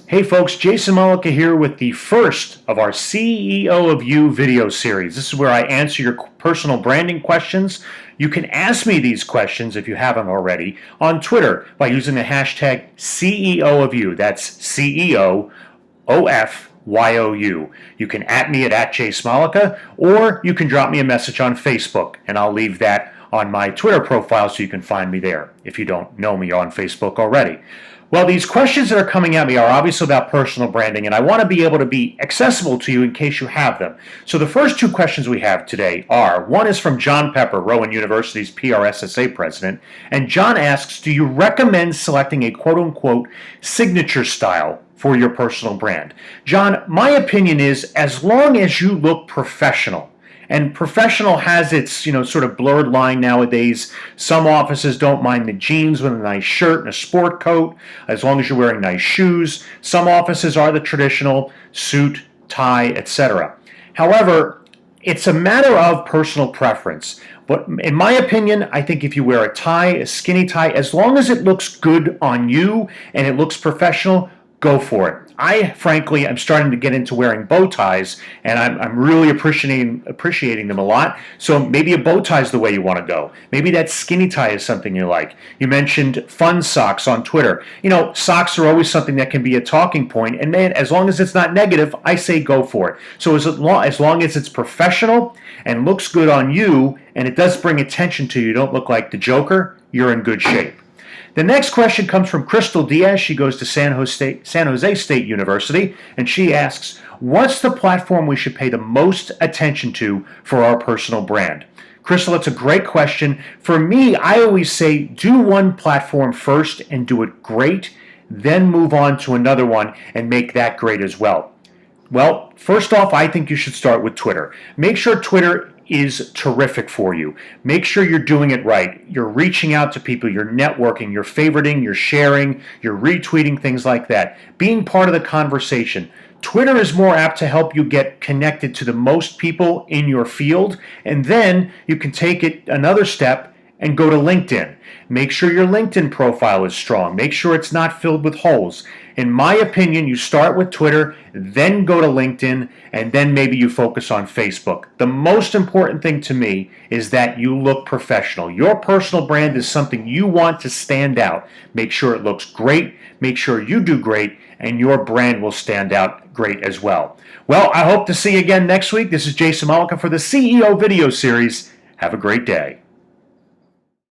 Hey folks, Jason Mollica here with the first of our CEO of You video series. This is where I answer your personal branding questions. You can ask me these questions, if you haven't already, on Twitter by using the hashtag CEO of You. That's CEOOFYOU. You can @ me at @JSmollica, or you can drop me a message on Facebook, and I'll leave that on my Twitter profile so you can find me there if you don't know me on Facebook already. Well, these questions that are coming at me are obviously about personal branding, and I want to be able to be accessible to you in case you have them. So the first two questions we have today are, one is from John Pepper, Rowan University's PRSSA president, and John asks, do you recommend selecting a quote-unquote signature style for your personal brand? John, my opinion is as long as you look professional, and professional has its, sort of blurred line nowadays. Some offices don't mind the jeans with a nice shirt and a sport coat, as long as you're wearing nice shoes. Some offices are the traditional suit, tie, etc. However, it's a matter of personal preference. But in my opinion, I think if you wear a tie, a skinny tie, as long as it looks good on you and it looks professional, go for it. I, frankly, I'm starting to get into wearing bow ties, and I'm really appreciating them a lot. So maybe a bow tie is the way you want to go. Maybe that skinny tie is something you like. You mentioned fun socks on Twitter. Socks are always something that can be a talking point, and man, as long as it's not negative, I say go for it. So as long as it's professional and looks good on you, and it does bring attention to you, don't look like the Joker, you're in good shape. The next question comes from Crystal Diaz. She goes to San Jose State University, and she asks, what's the platform we should pay the most attention to for our personal brand? Crystal, it's a great question. For me, I always say do one platform first and do it great, then move on to another one and make that great as well. Well, first off, I think you should start with Twitter. Make sure Twitter is terrific for you. Make sure you're doing it right. You're reaching out to people, you're networking, you're favoriting, you're sharing, you're retweeting, things like that. Being part of the conversation. Twitter is more apt to help you get connected to the most people in your field, and then you can take it another step and go to LinkedIn. Make sure your LinkedIn profile is strong. Make sure it's not filled with holes. In my opinion, you start with Twitter, then go to LinkedIn, and then maybe you focus on Facebook. The most important thing to me is that you look professional. Your personal brand is something you want to stand out. Make sure it looks great, make sure you do great, and your brand will stand out great as well. Well, I hope to see you again next week. This is Jason Mollica for the CEO video series. Have a great day.